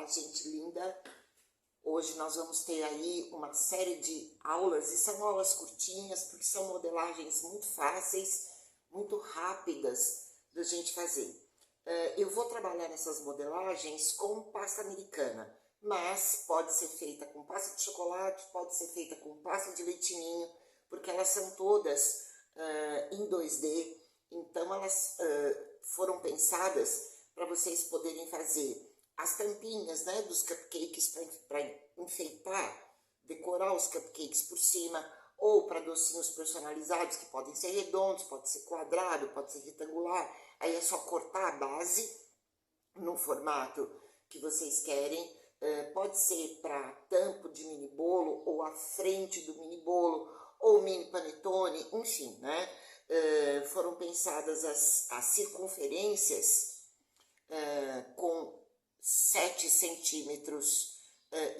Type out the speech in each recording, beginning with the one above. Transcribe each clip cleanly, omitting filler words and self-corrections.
Olá, gente linda! Hoje nós vamos ter aí uma série de aulas, e são aulas curtinhas, porque são modelagens muito fáceis, muito rápidas da gente fazer. Eu vou trabalhar nessas modelagens com pasta americana, mas pode ser feita com pasta de chocolate, pode ser feita com pasta de leite ninho, porque elas são todas em 2D, então elas foram pensadas para vocês poderem fazer as tampinhas, né, dos cupcakes para enfeitar, decorar os cupcakes por cima, ou para docinhos personalizados, que podem ser redondos, pode ser quadrado, pode ser retangular. Aí é só cortar a base no formato que vocês querem. Pode ser para tampo de mini bolo, ou a frente do mini bolo, ou mini panetone, enfim, né? Foram pensadas as circunferências com 7 centímetros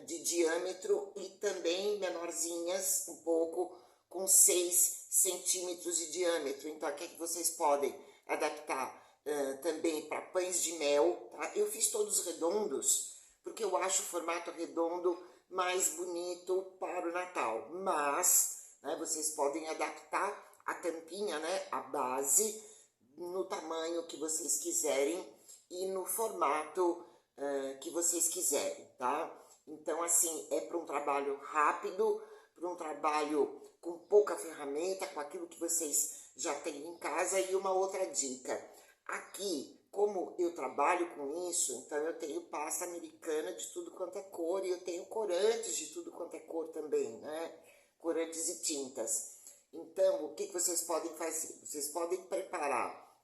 de diâmetro e também menorzinhas um pouco com 6 centímetros de diâmetro. Então aqui é que vocês podem adaptar também para pães de mel, tá? Eu fiz todos redondos porque eu acho o formato redondo mais bonito para o Natal, mas né, vocês podem adaptar a tampinha, né, a base, no tamanho que vocês quiserem e no formato que vocês quiserem, tá? Então, assim, é para um trabalho rápido, para um trabalho com pouca ferramenta, com aquilo que vocês já têm em casa. E uma outra dica, aqui, como eu trabalho com isso, então eu tenho pasta americana de tudo quanto é cor, e eu tenho corantes de tudo quanto é cor também, né? Corantes e tintas. Então, o que vocês podem fazer? Vocês podem preparar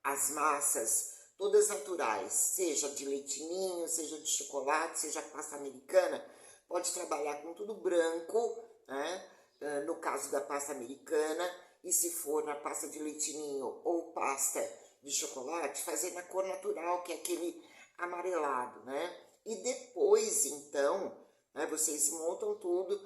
as massas todas naturais, seja de leite ninho, seja de chocolate, seja pasta americana. Pode trabalhar com tudo branco, né? No caso da pasta americana, e se for na pasta de leite ninho ou pasta de chocolate, fazer na cor natural, que é aquele amarelado, né? E depois, então, né, vocês montam tudo,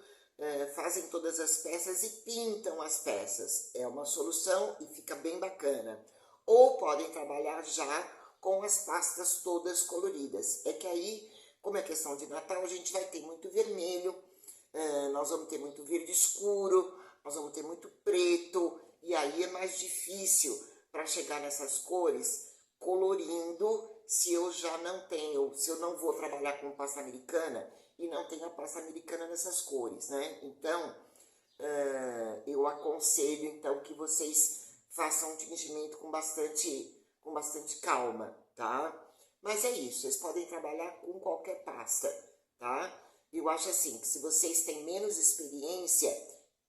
fazem todas as peças e pintam as peças. É uma solução e fica bem bacana. Ou podem trabalhar já com as pastas todas coloridas. É que aí, como é questão de Natal, a gente vai ter muito vermelho, nós vamos ter muito verde escuro, nós vamos ter muito preto, e aí é mais difícil para chegar nessas cores colorindo, se eu já não tenho, se eu não vou trabalhar com pasta americana e não tenho a pasta americana nessas cores, né? Então, eu aconselho então que vocês façam um tingimento com bastante calma, tá? Mas é isso, vocês podem trabalhar com qualquer pasta, tá? Eu acho assim, que se vocês têm menos experiência,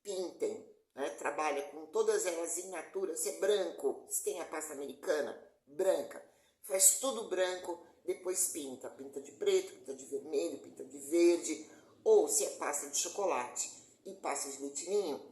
pintem, né? Trabalha com todas elas em natura, se é branco, se tem a pasta americana, branca, faz tudo branco, depois pinta de preto, pinta de vermelho, pinta de verde, ou se é pasta de chocolate e pasta de leite ninho,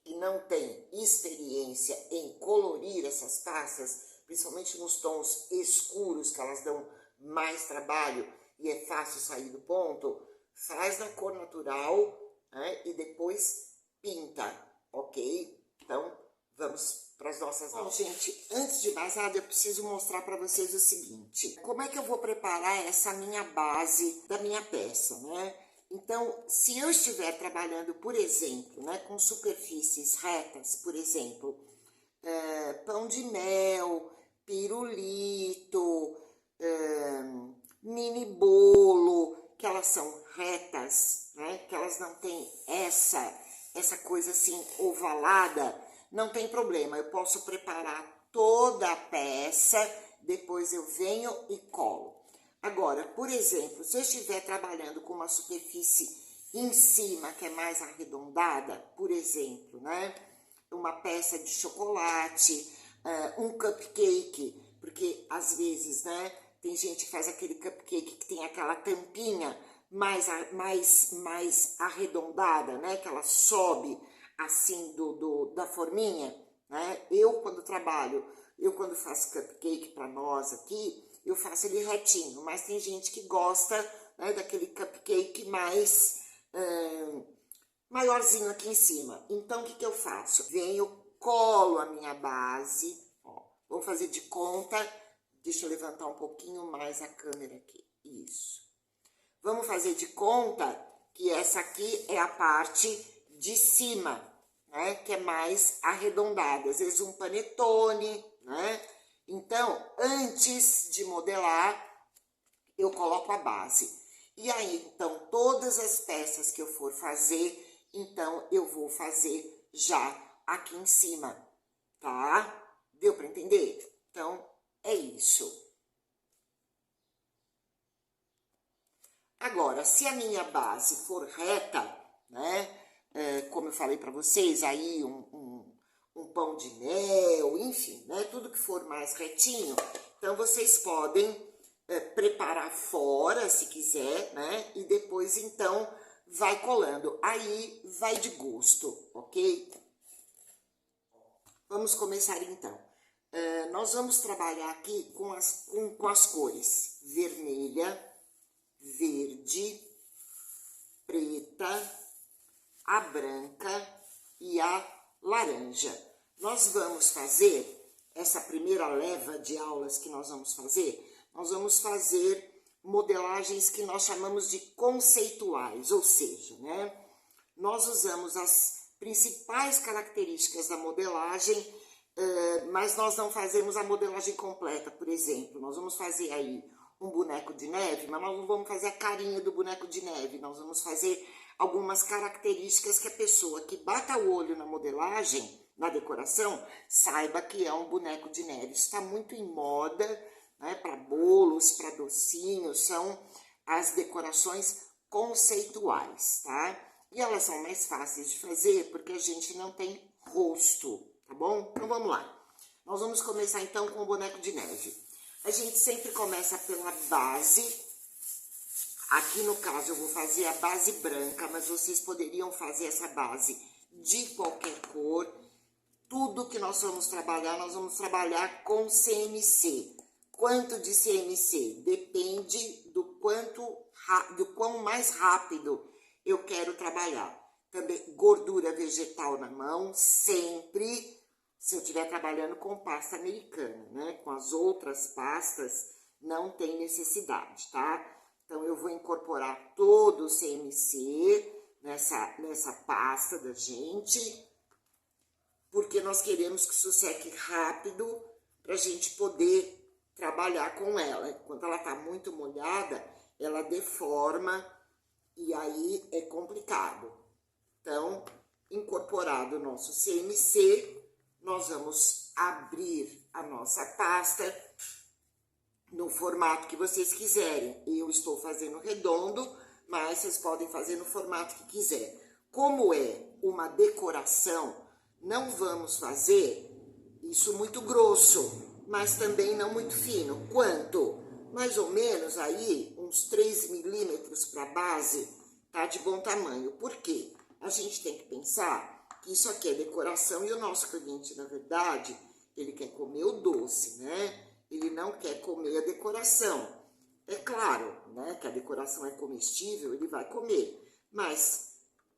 e não tem experiência em colorir essas pastas, principalmente nos tons escuros, que elas dão mais trabalho e é fácil sair do ponto, faz na cor natural, né, e depois pinta, ok? Então, vamos para as nossas aulas. Bom, gente, antes de mais nada, eu preciso mostrar para vocês o seguinte. Como é que eu vou preparar essa minha base da minha peça, né? Então, se eu estiver trabalhando, por exemplo, né, com superfícies retas, por exemplo, pão de mel, pirulito, mini bolo, que elas são retas, né, que elas não têm essa coisa assim ovalada, não tem problema, eu posso preparar toda a peça, depois eu venho e colo. Agora, por exemplo, se eu estiver trabalhando com uma superfície em cima, que é mais arredondada, por exemplo, né? Uma peça de chocolate, um cupcake, porque às vezes, né? Tem gente que faz aquele cupcake que tem aquela tampinha mais arredondada, né? Que ela sobe assim da forminha, né? Eu quando faço cupcake para nós aqui, eu faço ele retinho, mas tem gente que gosta, né, daquele cupcake mais maiorzinho aqui em cima. Então, o que eu faço? Venho, colo a minha base, ó, vou fazer de conta Deixa eu levantar um pouquinho mais a câmera aqui. Isso. Vamos fazer de conta que essa aqui é a parte de cima, né? Que é mais arredondada. Às vezes um panetone, né? Então, antes de modelar, eu coloco a base. E aí, então, todas as peças que eu for fazer, então, eu vou fazer já aqui em cima, tá? Deu para entender? Então, é isso. Agora, se a minha base for reta, né? Como eu falei para vocês, aí um pão de mel, enfim, né? Tudo que for mais retinho, então vocês podem preparar fora, se quiser, né? E depois, então, vai colando. Aí, vai de gosto, ok? Vamos começar, então. Nós vamos trabalhar aqui com as cores vermelha, verde, preta, a branca e a laranja. Nós vamos fazer, essa primeira leva de aulas que nós vamos fazer modelagens que nós chamamos de conceituais, ou seja, né, nós usamos as principais características da modelagem, mas nós não fazemos a modelagem completa. Por exemplo, nós vamos fazer aí um boneco de neve, mas nós não vamos fazer a carinha do boneco de neve, nós vamos fazer algumas características que a pessoa que bata o olho na modelagem, na decoração, saiba que é um boneco de neve. Isso está muito em moda, né, para bolos, para docinhos, são as decorações conceituais, tá? E elas são mais fáceis de fazer porque a gente não tem rosto, tá bom? Então vamos lá. Nós vamos começar então com o boneco de neve. A gente sempre começa pela base. Aqui no caso eu vou fazer a base branca, mas vocês poderiam fazer essa base de qualquer cor. Tudo que nós vamos trabalhar com CMC. Quanto de CMC? Depende do quão mais rápido eu quero trabalhar. Também gordura vegetal na mão, sempre, se eu estiver trabalhando com pasta americana, né? Com as outras pastas, não tem necessidade, tá? Então, eu vou incorporar todo o CMC nessa pasta da gente, porque nós queremos que isso seque rápido para a gente poder trabalhar com ela. Enquanto ela está muito molhada, ela deforma e aí é complicado. Então, incorporado o nosso CMC, nós vamos abrir a nossa pasta no formato que vocês quiserem. Eu estou fazendo redondo, mas vocês podem fazer no formato que quiser. Como é uma decoração, não vamos fazer isso muito grosso, mas também não muito fino. Quanto? Mais ou menos aí, uns 3 milímetros para a base, tá de bom tamanho. Por quê? A gente tem que pensar que isso aqui é decoração e o nosso cliente, na verdade, ele quer comer o doce, né? Ele não quer comer a decoração. É claro, né, que a decoração é comestível, ele vai comer, mas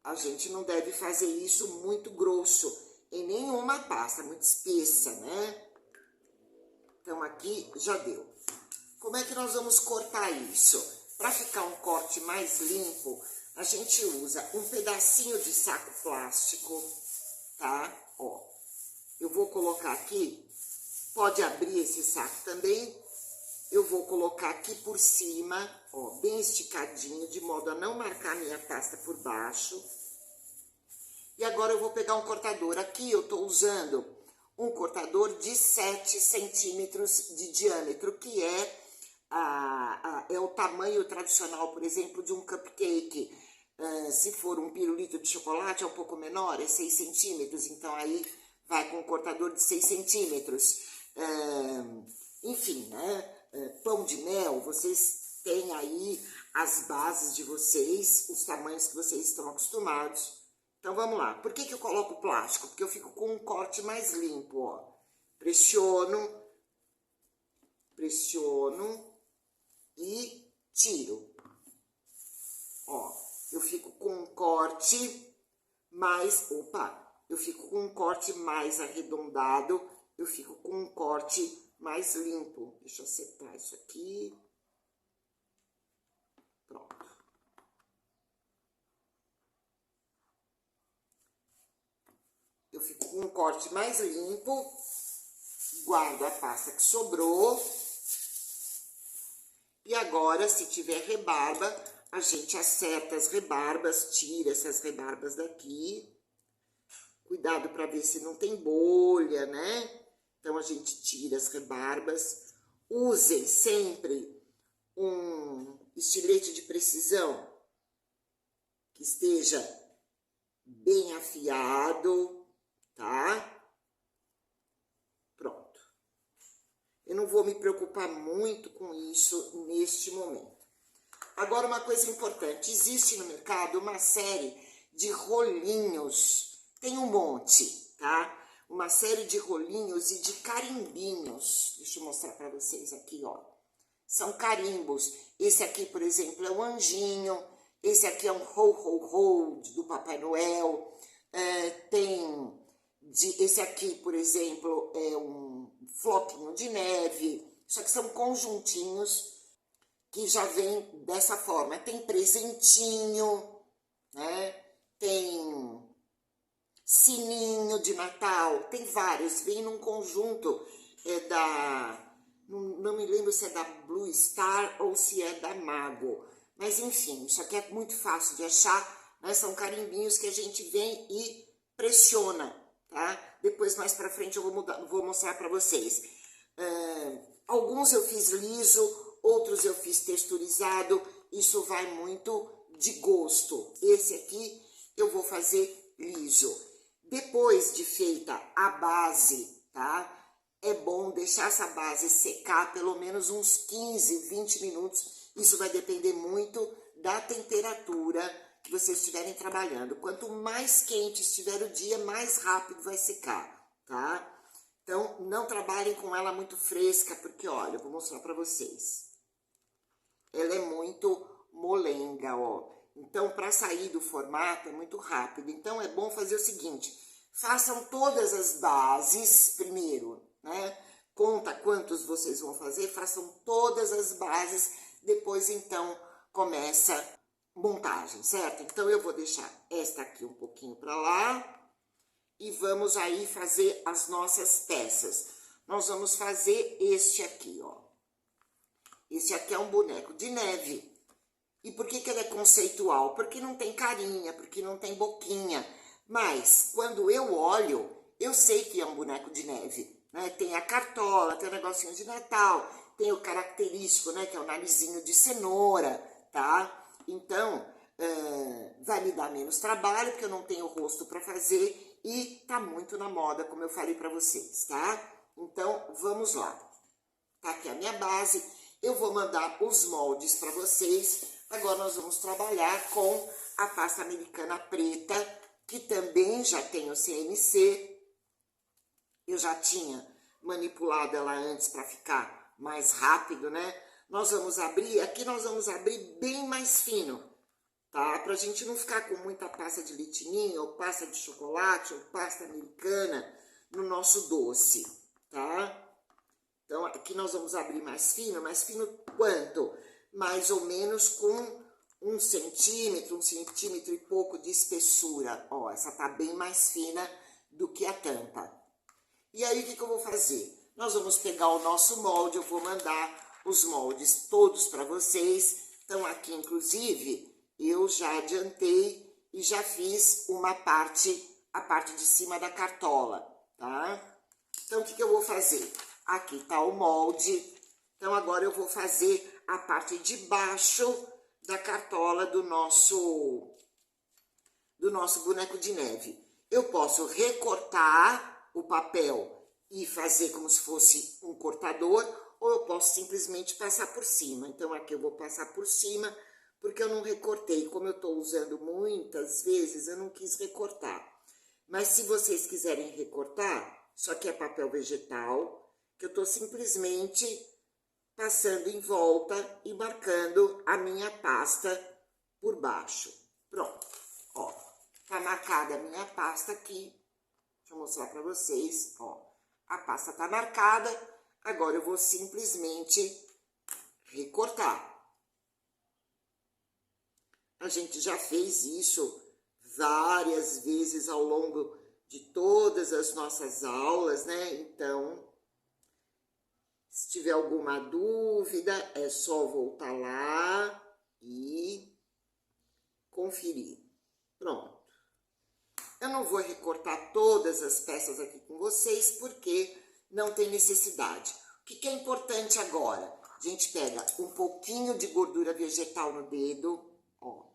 a gente não deve fazer isso muito grosso em nenhuma pasta, muito espessa, né? Então, aqui já deu. Como é que nós vamos cortar isso? Para ficar um corte mais limpo, a gente usa um pedacinho de saco plástico, tá? Ó, eu vou colocar aqui, pode abrir esse saco também. Eu vou colocar aqui por cima, ó, bem esticadinho, de modo a não marcar minha pasta por baixo. E agora eu vou pegar um cortador. Aqui eu tô usando um cortador de 7 centímetros de diâmetro, que é o tamanho tradicional, por exemplo, de um cupcake. Se for um pirulito de chocolate, é um pouco menor, é 6 centímetros. Então, aí vai com um cortador de 6 centímetros. Enfim, né? Pão de mel, vocês têm aí as bases de vocês, os tamanhos que vocês estão acostumados. Então, vamos lá. Por que eu coloco plástico? Porque eu fico com um corte mais limpo, ó. Pressiono e tiro. Ó, eu fico com um corte mais... eu fico com um corte mais arredondado, eu fico com um corte mais limpo. Deixa eu acertar isso aqui. Pronto. Eu fico com um corte mais limpo, guardo a pasta que sobrou. E agora, se tiver rebarba, a gente acerta as rebarbas, tira essas rebarbas daqui. Cuidado para ver se não tem bolha, né? Então, a gente tira as rebarbas. Usem sempre um estilete de precisão que esteja bem afiado, tá? Pronto. Eu não vou me preocupar muito com isso neste momento. Agora, uma coisa importante. Existe no mercado uma série de rolinhos. Tem um monte, tá? Uma série de rolinhos e de carimbinhos. Deixa eu mostrar para vocês aqui, ó. São carimbos. Esse aqui, por exemplo, é um anjinho. Esse aqui é um ho, ho, ho do Papai Noel. Esse aqui, por exemplo, é um floquinho de neve. Só que são conjuntinhos que já vem dessa forma. Tem presentinho, né? Tem sininho de Natal, tem vários, vem num conjunto não me lembro se é da Blue Star ou se é da Mago, mas enfim, isso aqui é muito fácil de achar, né? São carimbinhos que a gente vem e pressiona, tá? Depois, mais pra frente, eu vou mostrar pra vocês. Alguns eu fiz liso, outros eu fiz texturizado, isso vai muito de gosto. Esse aqui eu vou fazer liso. Depois de feita a base, tá? É bom deixar essa base secar pelo menos uns 15, 20 minutos. Isso vai depender muito da temperatura que vocês estiverem trabalhando. Quanto mais quente estiver o dia, mais rápido vai secar, tá? Então, não trabalhem com ela muito fresca, porque, olha, eu vou mostrar pra vocês. Ela é muito molenga, ó. Então, para sair do formato é muito rápido. Então, é bom fazer o seguinte, façam todas as bases primeiro, né? Conta quantos vocês vão fazer, façam todas as bases, depois, então, começa a montagem, certo? Então, eu vou deixar esta aqui um pouquinho para lá e vamos aí fazer as nossas peças. Nós vamos fazer este aqui, ó. Esse aqui é um boneco de neve. E por que ele é conceitual? Porque não tem carinha, porque não tem boquinha. Mas, quando eu olho, eu sei que é um boneco de neve, né? Tem a cartola, tem o negocinho de Natal, tem o característico, né? Que é o narizinho de cenoura, tá? Então, vai me dar menos trabalho, porque eu não tenho rosto para fazer e tá muito na moda, como eu falei para vocês, tá? Então, vamos lá. Tá aqui a minha base. Eu vou mandar os moldes para vocês. Agora nós vamos trabalhar com a pasta americana preta, que também já tem o CNC. Eu já tinha manipulado ela antes para ficar mais rápido, né? Nós vamos abrir, aqui nós vamos abrir bem mais fino, tá? Pra gente não ficar com muita pasta de leitinho, ou pasta de chocolate, ou pasta americana no nosso doce, tá? Então, aqui nós vamos abrir mais fino quanto? Mais ou menos com 1 centímetro, 1 centímetro e pouco de espessura. Ó, essa tá bem mais fina do que a tampa. E aí, o que eu vou fazer? Nós vamos pegar o nosso molde, eu vou mandar os moldes todos para vocês. Então, aqui, inclusive, eu já adiantei e já fiz a parte de cima da cartola, tá? Então, o que eu vou fazer? Aqui tá o molde. Então, agora eu vou fazer a parte de baixo da cartola do nosso boneco de neve. Eu posso recortar o papel e fazer como se fosse um cortador, ou eu posso simplesmente passar por cima. Então, aqui eu vou passar por cima, porque eu não recortei. Como eu tô usando muitas vezes, eu não quis recortar. Mas se vocês quiserem recortar, só que é papel vegetal, que eu tô simplesmente passando em volta e marcando a minha pasta por baixo. Pronto, ó, tá marcada a minha pasta aqui. Deixa eu mostrar pra vocês, ó. A pasta tá marcada, Agora eu vou simplesmente recortar. A gente já fez isso várias vezes ao longo de todas as nossas aulas, né? Então, se tiver alguma dúvida, é só voltar lá e conferir. Pronto. Eu não vou recortar todas as peças aqui com vocês, porque não tem necessidade. O que é importante agora? A gente pega um pouquinho de gordura vegetal no dedo, ó.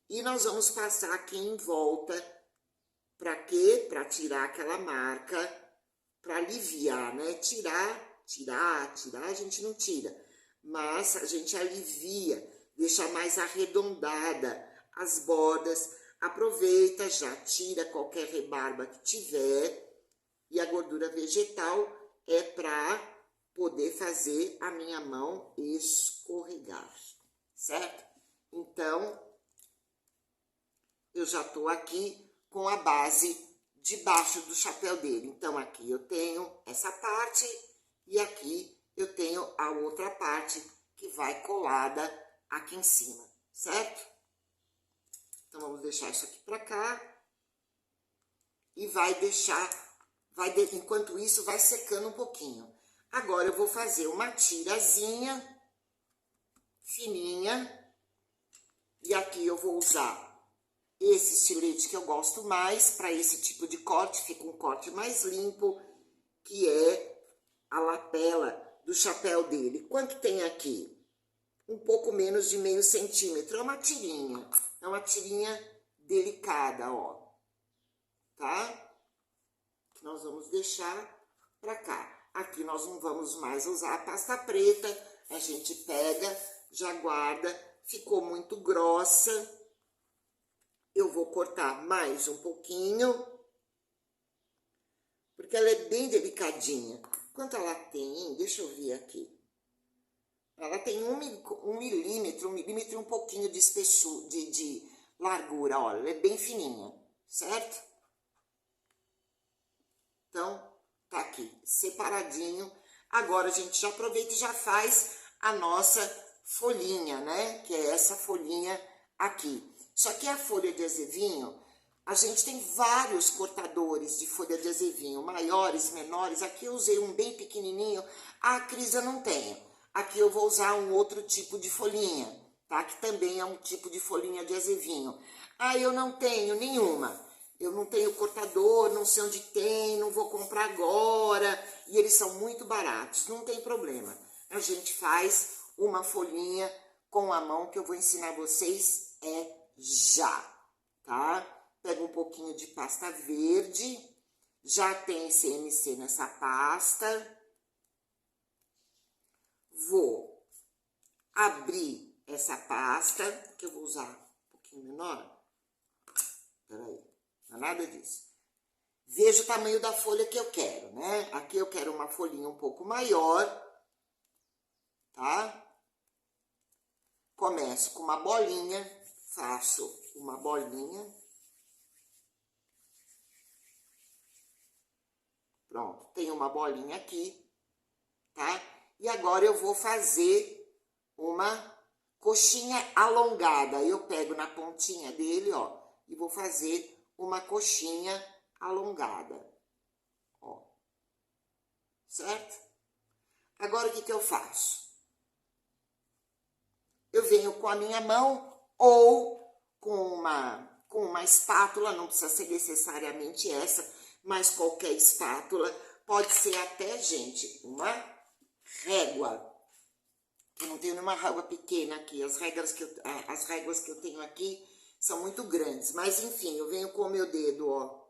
E nós vamos passar aqui em volta. Pra quê? Pra tirar aquela marca, pra aliviar, né? Tirar a gente não tira. Mas a gente alivia, deixa mais arredondada as bordas. Aproveita, já tira qualquer rebarba que tiver. E a gordura vegetal é para poder fazer a minha mão escorregar, certo? Então, eu já tô aqui com a base debaixo do chapéu dele. Então, aqui eu tenho essa parte e aqui eu tenho a outra parte que vai colada aqui em cima, certo? Então, vamos deixar isso aqui pra cá e vai deixar, enquanto isso, vai secando um pouquinho. Agora, eu vou fazer uma tirazinha fininha e aqui eu vou usar esse estilete que eu gosto mais, para esse tipo de corte, fica um corte mais limpo, que é a lapela do chapéu dele. Quanto tem aqui? Um pouco menos de meio centímetro, é uma tirinha delicada, ó, tá? Nós vamos deixar pra cá. Aqui nós não vamos mais usar a pasta preta, a gente pega, já guarda, ficou muito grossa. Eu vou cortar mais um pouquinho, porque ela é bem delicadinha. Quanto ela tem? Deixa eu ver aqui. Ela tem um milímetro e um pouquinho de espessura, de largura, olha, ela é bem fininha, certo? Então, tá aqui, separadinho. Agora, a gente já aproveita e já faz a nossa folhinha, né? Que é essa folhinha aqui. Só que a folha de azevinho, a gente tem vários cortadores de folha de azevinho, maiores, menores. Aqui eu usei um bem pequenininho, a Cris eu não tenho. Aqui eu vou usar um outro tipo de folhinha, tá? Que também é um tipo de folhinha de azevinho. Ah, eu não tenho nenhuma. Eu não tenho cortador, não sei onde tem, não vou comprar agora. E eles são muito baratos, não tem problema. A gente faz uma folhinha com a mão que eu vou ensinar vocês já, tá? Pega um pouquinho de pasta verde, já tem CMC nessa pasta. Vou abrir essa pasta, que eu vou usar um pouquinho menor. Peraí, não é nada disso. Veja o tamanho da folha que eu quero, né? Aqui eu quero uma folhinha um pouco maior, tá? Começo com uma bolinha, faço uma bolinha. Pronto, tem uma bolinha aqui, tá? E agora eu vou fazer uma coxinha alongada. Eu pego na pontinha dele, ó, e vou fazer uma coxinha alongada, ó. Certo? Agora, o que que eu faço? Eu venho com a minha mão ou com uma espátula, não precisa ser necessariamente essa, mas qualquer espátula, pode ser até, gente, uma régua. Eu não tenho nenhuma régua pequena aqui, as réguas que eu tenho aqui são muito grandes, mas enfim, eu venho com o meu dedo, ó,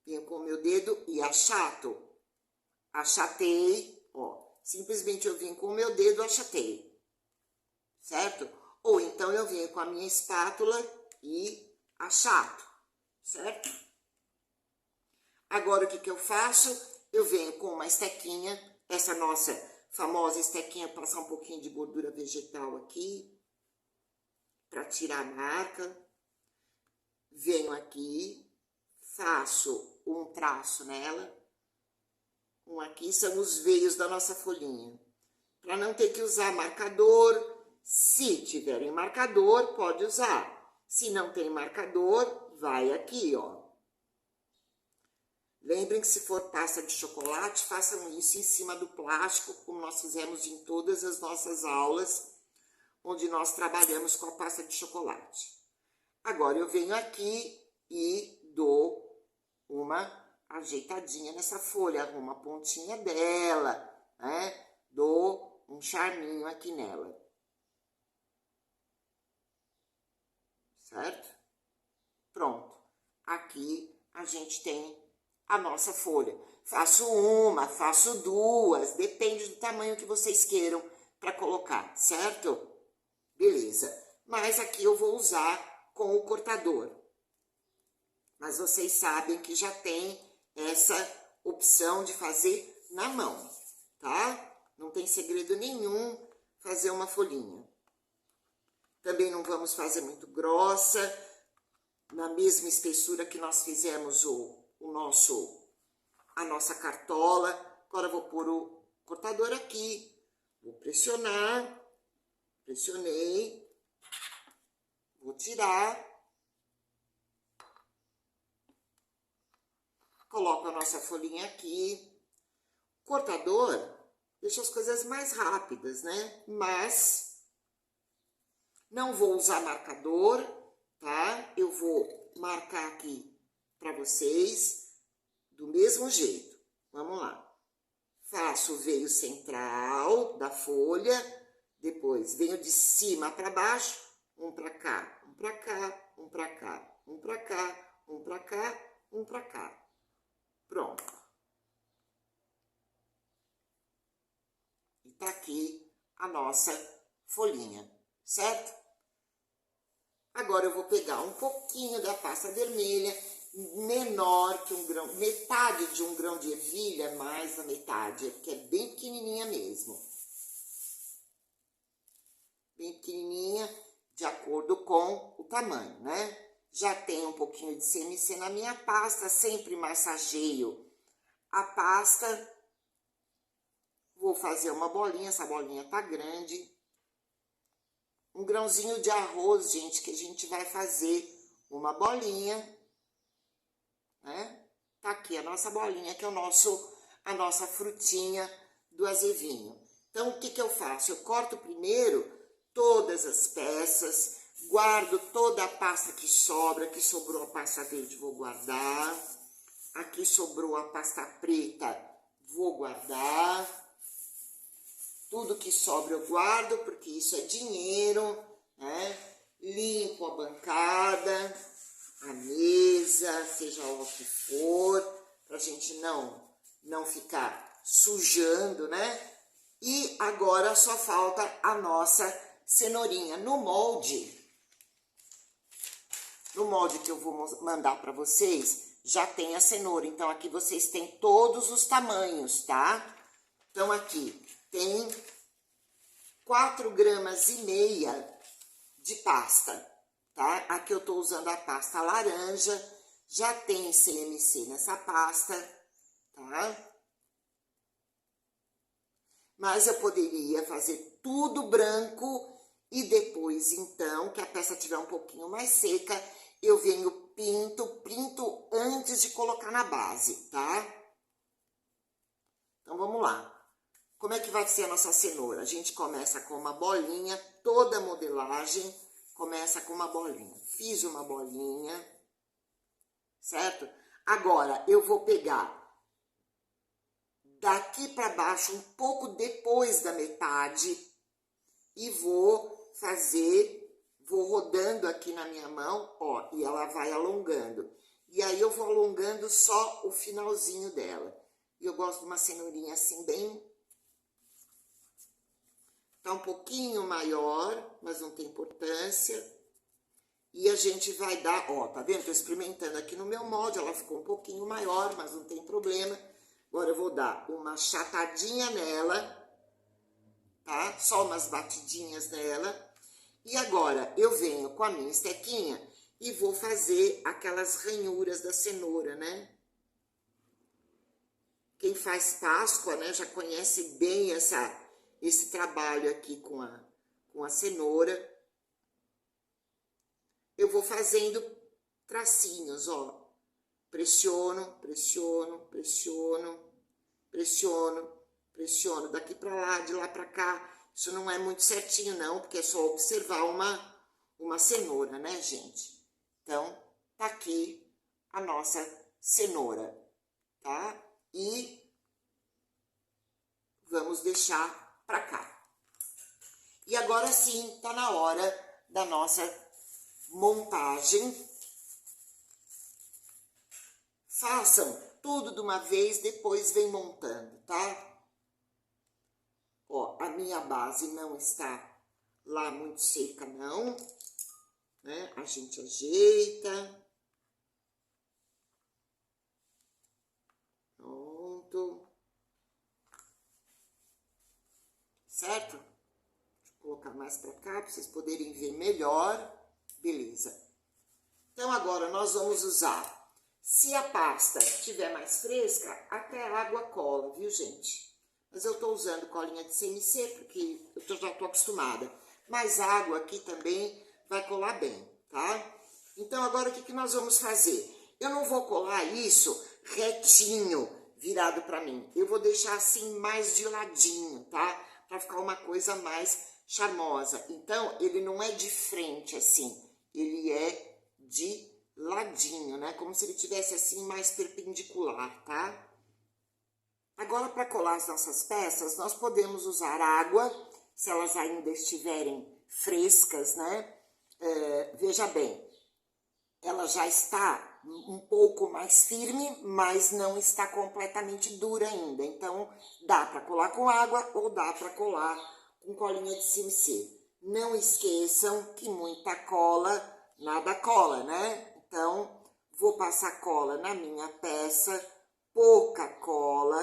venho com o meu dedo e achato, achatei, ó, simplesmente eu vim com o meu dedo, achatei, certo? Ou então eu venho com a minha espátula e achato, certo? Agora, o que que eu faço? Eu venho com uma estequinha, essa nossa famosa estequinha, passar um pouquinho de gordura vegetal aqui, para tirar a marca. Venho aqui, faço um traço nela, um aqui, são os veios da nossa folhinha. Para não ter que usar marcador, se tiverem marcador, pode usar. Se não tem marcador, vai aqui, ó. Lembrem que se for pasta de chocolate, façam isso em cima do plástico, como nós fizemos em todas as nossas aulas, onde nós trabalhamos com a pasta de chocolate. Agora eu venho aqui e dou uma ajeitadinha nessa folha, arrumo a pontinha dela, né? Dou um charminho aqui nela. Certo? Pronto. Aqui a gente tem a nossa folha. Faço uma, faço duas, depende do tamanho que vocês queiram para colocar, certo? Beleza. Mas aqui eu vou usar com o cortador. Mas vocês sabem que já tem essa opção de fazer na mão, tá? Não tem segredo nenhum fazer uma folhinha. Também não vamos fazer muito grossa, na mesma espessura que nós fizemos a nossa cartola. Agora eu vou pôr o cortador aqui, vou pressionar, pressionei, vou tirar, coloco a nossa folhinha aqui. Cortador deixa as coisas mais rápidas, né? Mas não vou usar marcador, tá? Eu vou marcar aqui para vocês do mesmo jeito. Vamos lá. Faço o veio central da folha, depois venho de cima para baixo, um para cá, um para cá, um para cá, um para cá, um para cá, um para cá. Pronto. E tá aqui a nossa folhinha, certo? Agora eu vou pegar um pouquinho da pasta vermelha, menor que um grão, metade de um grão de ervilha, mais da metade, que é bem pequenininha mesmo. Bem pequenininha, de acordo com o tamanho, né? Já tem um pouquinho de CMC na minha pasta, sempre massageio a pasta. Vou fazer uma bolinha, essa bolinha tá grande. Um grãozinho de arroz, gente, que a gente vai fazer uma bolinha, né? Tá aqui a nossa bolinha, que é a nossa frutinha do azevinho. Então, o que que eu faço? Eu corto primeiro todas as peças, guardo toda a pasta que sobra, aqui sobrou a pasta verde, vou guardar. Aqui sobrou a pasta preta, vou guardar. Tudo que sobra eu guardo, porque isso é dinheiro, né? Limpo a bancada, a mesa, seja o que for, pra gente não ficar sujando, né? E agora só falta a nossa cenourinha. No molde que eu vou mandar pra vocês, já tem a cenoura. Então, aqui vocês têm todos os tamanhos, tá? Então, aqui tem 4,5 gramas de pasta, tá? Aqui eu tô usando a pasta laranja, já tem CMC nessa pasta, tá? Mas eu poderia fazer tudo branco e depois, então, que a peça tiver um pouquinho mais seca, eu venho pinto antes de colocar na base, tá? Então, vamos lá. Como é que vai ser a nossa cenoura? A gente começa com uma bolinha, toda a modelagem começa com uma bolinha. Fiz uma bolinha, certo? Agora, eu vou pegar daqui para baixo, um pouco depois da metade, e vou rodando aqui na minha mão, ó, e ela vai alongando. E aí eu vou alongando só o finalzinho dela. E eu gosto de uma cenourinha assim, bem... Tá um pouquinho maior, mas não tem importância. E a gente vai dar, ó, tá vendo? Tô experimentando aqui no meu molde, ela ficou um pouquinho maior, mas não tem problema. Agora eu vou dar uma chatadinha nela, tá? Só umas batidinhas nela. E agora eu venho com a minha estequinha e vou fazer aquelas ranhuras da cenoura, né? Quem faz Páscoa, né, já conhece bem esse trabalho aqui com a cenoura. Eu vou fazendo tracinhos, ó. Pressiono, pressiono, pressiono, pressiono, pressiono. Daqui pra lá, de lá pra cá. Isso não é muito certinho, não, porque é só observar uma cenoura, né, gente? Então, tá aqui a nossa cenoura, tá? E vamos deixar pra cá. E agora sim, tá na hora da nossa montagem. Façam tudo de uma vez, depois vem montando, tá? Ó, a minha base não está lá muito seca, não, né? A gente ajeita. Pronto. Certo? Deixa eu colocar mais pra cá, pra vocês poderem ver melhor. Beleza. Então, agora nós vamos usar. Se a pasta estiver mais fresca, até a água cola, viu, gente? Mas eu tô usando colinha de CMC, porque eu já tô acostumada. Mas a água aqui também vai colar bem, tá? Então, agora o que nós vamos fazer? Eu não vou colar isso retinho, virado pra mim. Eu vou deixar assim mais de ladinho, tá? Pra ficar uma coisa mais charmosa. Então, ele não é de frente assim, ele é de ladinho, né? Como se ele tivesse assim mais perpendicular, tá? Agora, para colar as nossas peças, nós podemos usar água, se elas ainda estiverem frescas, né? Veja bem, ela já está um pouco mais firme, mas não está completamente dura ainda. Então, dá para colar com água ou dá para colar com colinha de CMC. Não esqueçam que muita cola, nada cola, né? Então, vou passar cola na minha peça, pouca cola,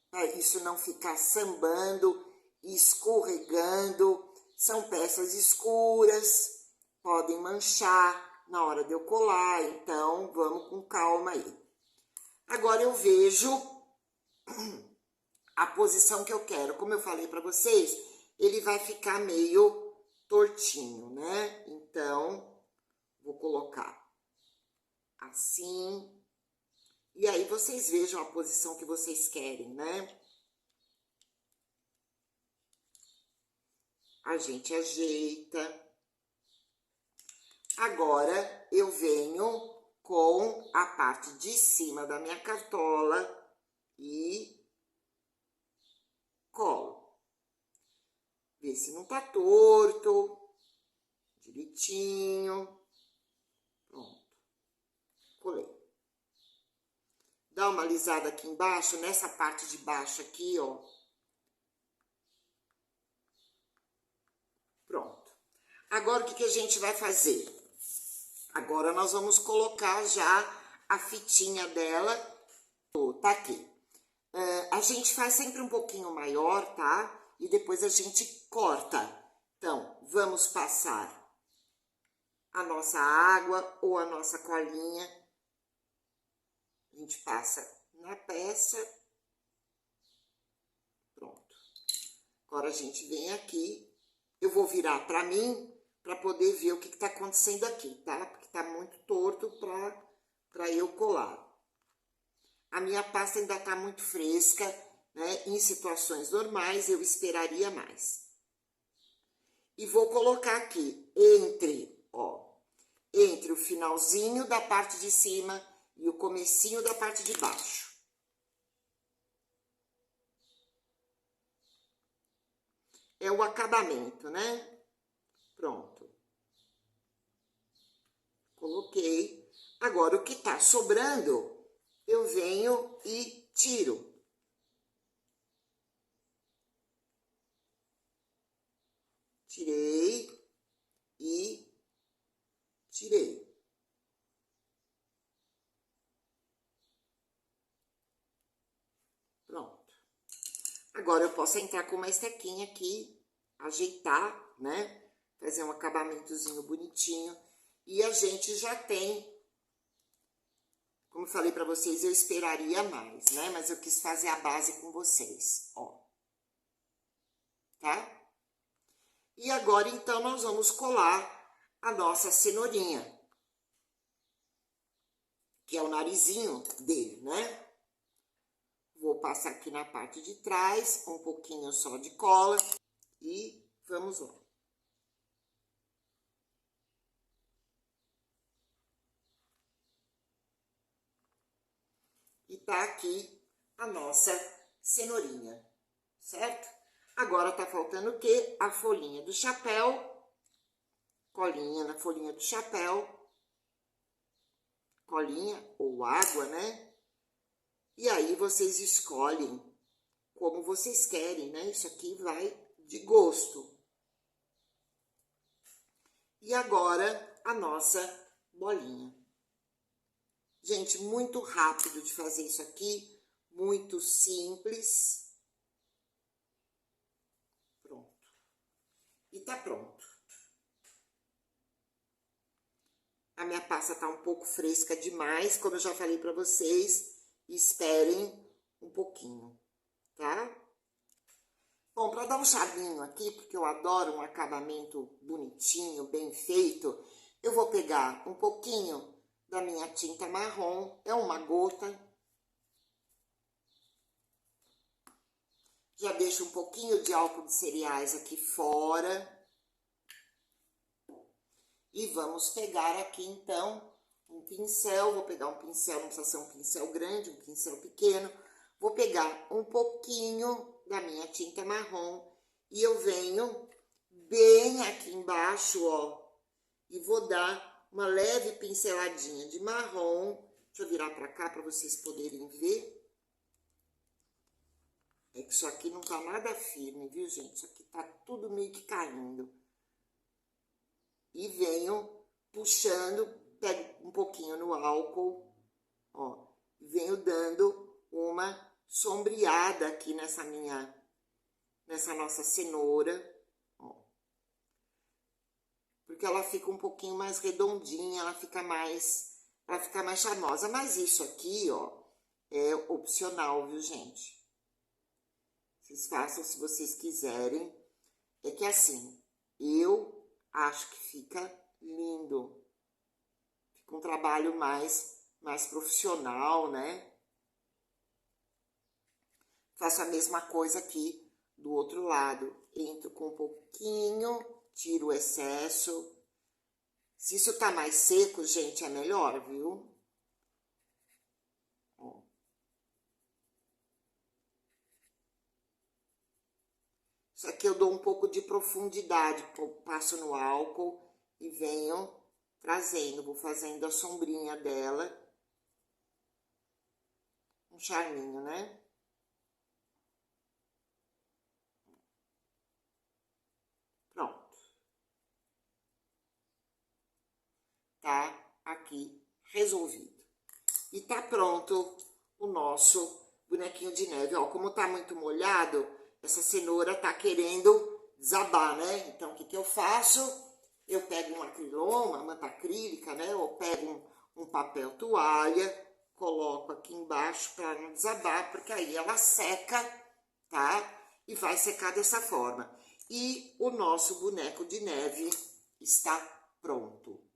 para isso não ficar sambando e escorregando. São peças escuras, podem manchar na hora de eu colar, então vamos com calma aí. Agora eu vejo a posição que eu quero. Como eu falei para vocês, ele vai ficar meio tortinho, né? Então, vou colocar assim. E aí vocês vejam a posição que vocês querem, né? A gente ajeita. Agora, eu venho com a parte de cima da minha cartola e colo. Vê se não tá torto, direitinho. Pronto. Colei. Dá uma alisada aqui embaixo, nessa parte de baixo aqui, ó. Pronto. Agora, o que a gente vai fazer? Agora, nós vamos colocar já a fitinha dela. Tá aqui. A gente faz sempre um pouquinho maior, tá? E depois a gente corta. Então, vamos passar a nossa água ou a nossa colinha. A gente passa na peça. Pronto. Agora, a gente vem aqui. Eu vou virar pra mim, pra poder ver o que tá acontecendo aqui, tá? Porque tá muito torto pra eu colar. A minha pasta ainda tá muito fresca, né? Em situações normais, eu esperaria mais. E vou colocar aqui, entre o finalzinho da parte de cima e o comecinho da parte de baixo. É o acabamento, né? Pronto. Coloquei. Agora, o que tá sobrando, eu venho e tiro. Tirei e tirei. Pronto. Agora, eu posso entrar com uma estequinha aqui, ajeitar, né? Fazer um acabamentozinho bonitinho. E a gente já tem, Como eu falei pra vocês, eu esperaria mais, né? Mas eu quis fazer a base com vocês, ó. Tá? E agora, então, nós vamos colar a nossa cenourinha, que é o narizinho dele, né? Vou passar aqui na parte de trás, um pouquinho só de cola e vamos lá. E tá aqui a nossa cenourinha, certo? Agora tá faltando o quê? A folhinha do chapéu, colinha na folhinha do chapéu, colinha ou água, né? E aí vocês escolhem como vocês querem, né? Isso aqui vai de gosto. E agora a nossa bolinha. Gente, muito rápido de fazer isso aqui, muito simples. Pronto. E tá pronto. A minha pasta tá um pouco fresca demais, como eu já falei pra vocês, esperem um pouquinho, tá? Bom, pra dar um charminho aqui, porque eu adoro um acabamento bonitinho, bem feito, eu vou pegar um pouquinho da minha tinta marrom, é uma gota. Já deixo um pouquinho de álcool de cereais aqui fora. E vamos pegar aqui, então, um pincel. Vou pegar um pincel, não precisa ser um pincel grande, um pincel pequeno. Vou pegar um pouquinho da minha tinta marrom e eu venho bem aqui embaixo, ó. E vou dar uma leve pinceladinha de marrom. Deixa eu virar pra cá pra vocês poderem ver. É que isso aqui não tá nada firme, viu, gente? Isso aqui tá tudo meio que caindo. E venho puxando, pego um pouquinho no álcool, ó. Venho dando uma sombreada aqui nessa nossa cenoura, ó. Porque ela fica um pouquinho mais redondinha, ela fica mais charmosa. Mas isso aqui, ó, é opcional, viu, gente? Vocês façam se vocês quiserem. É que assim, eu acho que fica lindo. Fica um trabalho mais profissional, né? Faço a mesma coisa aqui do outro lado. Entro com um pouquinho, tiro o excesso. Se isso tá mais seco, gente, é melhor, viu? Ó. Isso aqui eu dou um pouco de profundidade, passo no álcool e venho trazendo, vou fazendo a sombrinha dela. Um charminho, né? Pronto. Tá aqui resolvido. E tá pronto o nosso bonequinho de neve. Ó, como tá muito molhado, essa cenoura tá querendo desabar, né? Então, o que que eu faço? Eu pego um acrilon, uma manta acrílica, né? Ou pego um papel toalha, coloco aqui embaixo para não desabar, porque aí ela seca, tá? E vai secar dessa forma. E o nosso boneco de neve está pronto.